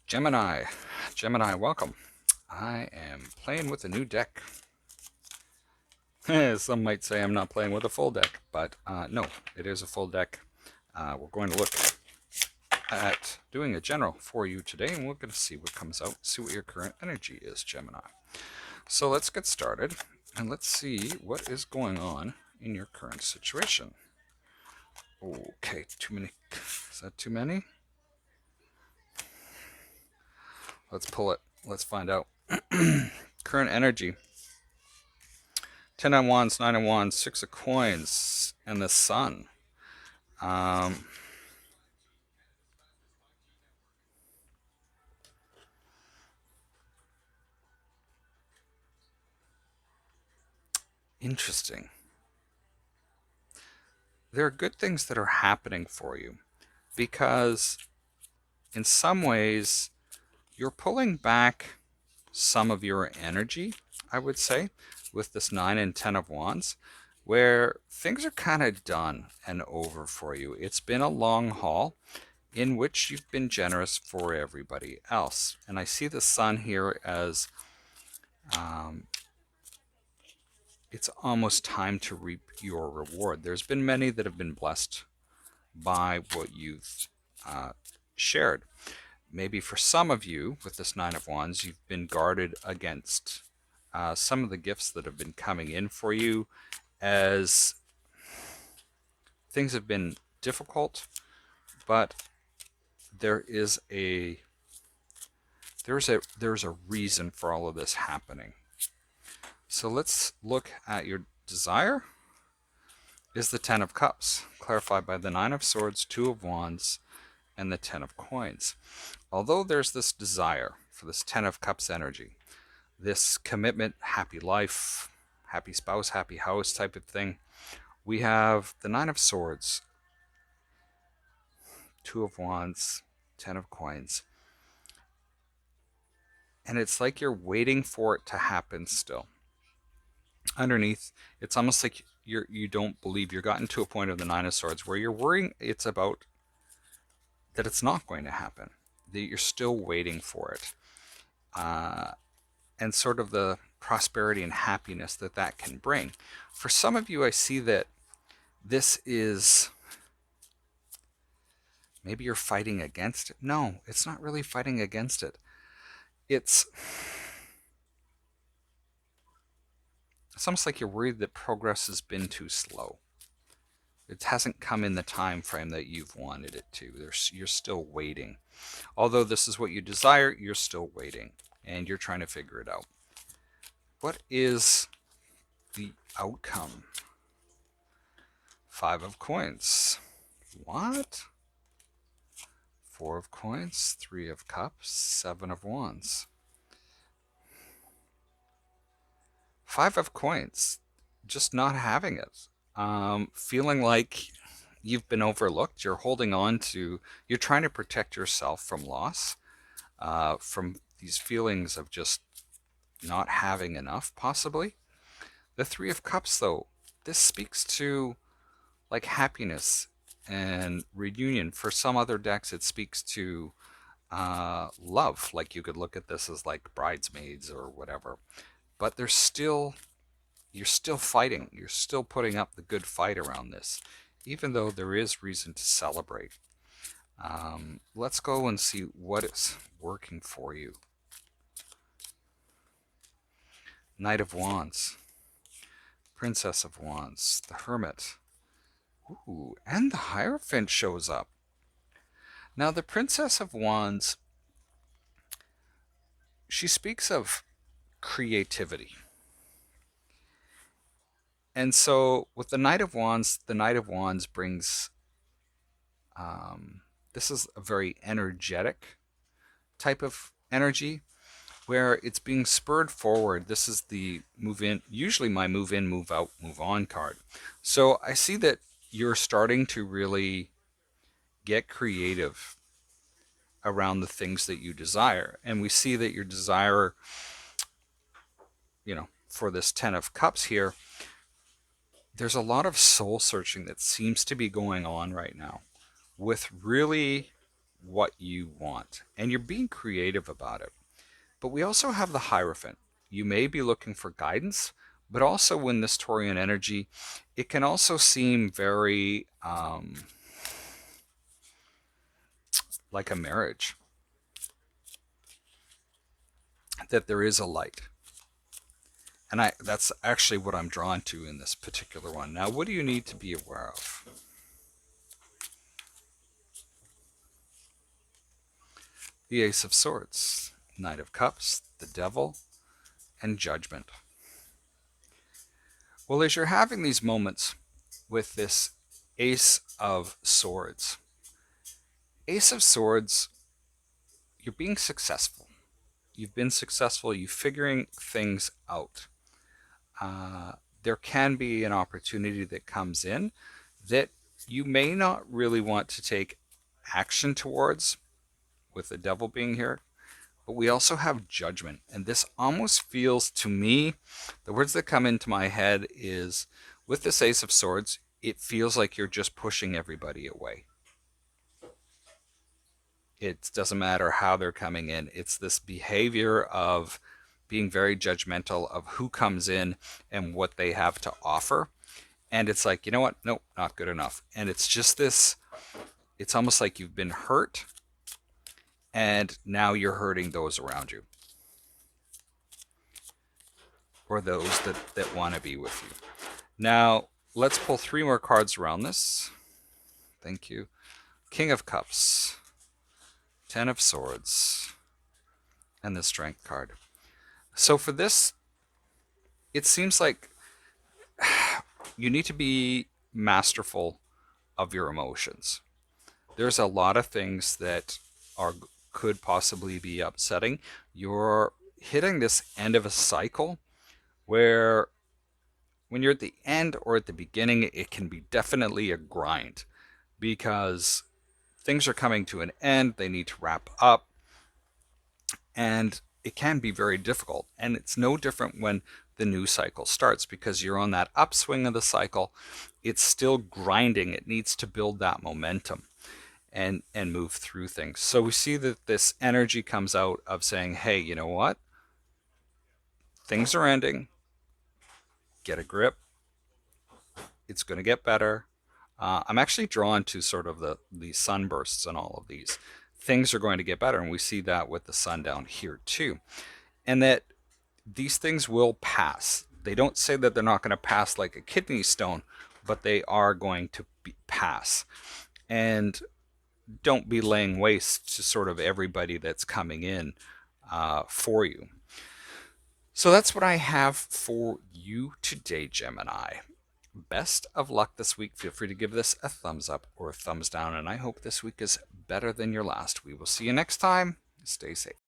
Gemini, Gemini, welcome. I am playing with a new deck. Some might say I'm not playing with a full deck, but no, it is a full deck. We're going to look at doing a general for you today, and we're going to see what comes out, see what your current energy is, Gemini. So let's get started, and let's see what is going on in your current situation. Okay, too many. Is that too many? Let's pull it. Let's find out. Current energy. 10 of wands, 9 of wands, 6 of coins, and the sun. Interesting. There are good things that are happening for you because in some ways you're pulling back some of your energy, I would say, with this 9 and 10 of wands, where things are kind of done and over for you. It's been a long haul in which you've been generous for everybody else. And I see the sun here as it's almost time to reap your reward. There's been many that have been blessed by what you've shared. Maybe for some of you, with this 9 of wands, you've been guarded against some of the gifts that have been coming in for you as things have been difficult, but there's a reason for all of this happening. So let's look at your desire. Is the 10 of cups, clarified by the 9 of swords, 2 of wands, and the 10 of coins. Although there's this desire for this 10 of cups energy, this commitment, happy life, happy spouse, happy house type of thing, we have the 9 of swords, 2 of wands, 10 of coins. And it's like you're waiting for it to happen still. Underneath, it's almost like you don't believe. You've gotten to a point of the 9 of swords where you're worrying it's about that it's not going to happen, that you're still waiting for it, and sort of the prosperity and happiness that that can bring. For some of you, I see that this is, maybe you're fighting against it. No, it's not really fighting against it. It's almost like you're worried that progress has been too slow. It hasn't come in the time frame that you've wanted it to. You're still waiting. Although this is what you desire, you're still waiting, and you're trying to figure it out. What is the outcome? 5 of coins. What? 4 of coins, 3 of cups, 7 of wands. 5 of coins, just not having it. Feeling like you've been overlooked. You're holding on to, you're trying to protect yourself from loss, from these feelings of just not having enough, possibly. The 3 of cups, though, this speaks to like happiness and reunion. For some other decks, it speaks to love. Like you could look at this as like bridesmaids or whatever. But you're still fighting. You're still putting up the good fight around this, even though there is reason to celebrate. Let's go and see what is working for you. Knight of Wands, Princess of Wands, the Hermit. Ooh, and the Hierophant shows up. Now, the Princess of Wands, she speaks of creativity. And so with the Knight of Wands brings, this is a very energetic type of energy where it's being spurred forward. This is the move in, usually my move in, move out, move on card. So I see that you're starting to really get creative around the things that you desire. And we see that your desire, for this 10 of cups here, there's a lot of soul searching that seems to be going on right now with really what you want, and you're being creative about it. But we also have the Hierophant. You may be looking for guidance, but also in this Taurian energy, it can also seem very like a marriage, that there is a light. And that's actually what I'm drawn to in this particular one. Now, what do you need to be aware of? The Ace of Swords, Knight of Cups, the Devil, and Judgment. Well, as you're having these moments with this Ace of Swords, Ace of Swords, you're being successful. You've been successful. You're figuring things out. There can be an opportunity that comes in that you may not really want to take action towards, with the Devil being here. But we also have Judgment. And this almost feels to me, the words that come into my head is, with this Ace of Swords, it feels like you're just pushing everybody away. It doesn't matter how they're coming in. It's this behavior of being very judgmental of who comes in and what they have to offer. And it's like, you know what? Nope, not good enough. And it's just this, it's almost like you've been hurt and now you're hurting those around you, or those that want to be with you. Now, let's pull 3 more cards around this. Thank you. King of Cups, 10 of Swords, and the Strength card. So for this, it seems like you need to be masterful of your emotions. There's a lot of things that could possibly be upsetting. You're hitting this end of a cycle where when you're at the end or at the beginning, it can be definitely a grind because things are coming to an end. They need to wrap up, and it can be very difficult. And it's no different when the new cycle starts, because you're on that upswing of the cycle. It's still grinding. It needs to build that momentum and move through things. So we see that this energy comes out of saying, hey, you know what? Things are ending. Get a grip. It's going to get better. I'm actually drawn to sort of the sunbursts and all of these. Things are going to get better, and we see that with the sun down here too. And that these things will pass. They don't say that they're not going to pass like a kidney stone, but they are going to pass. And don't be laying waste to sort of everybody that's coming in for you. So that's what I have for you today, Gemini. Best of luck this week. Feel free to give this a thumbs up or a thumbs down, and I hope this week is better than your last. We will see you next time. Stay safe.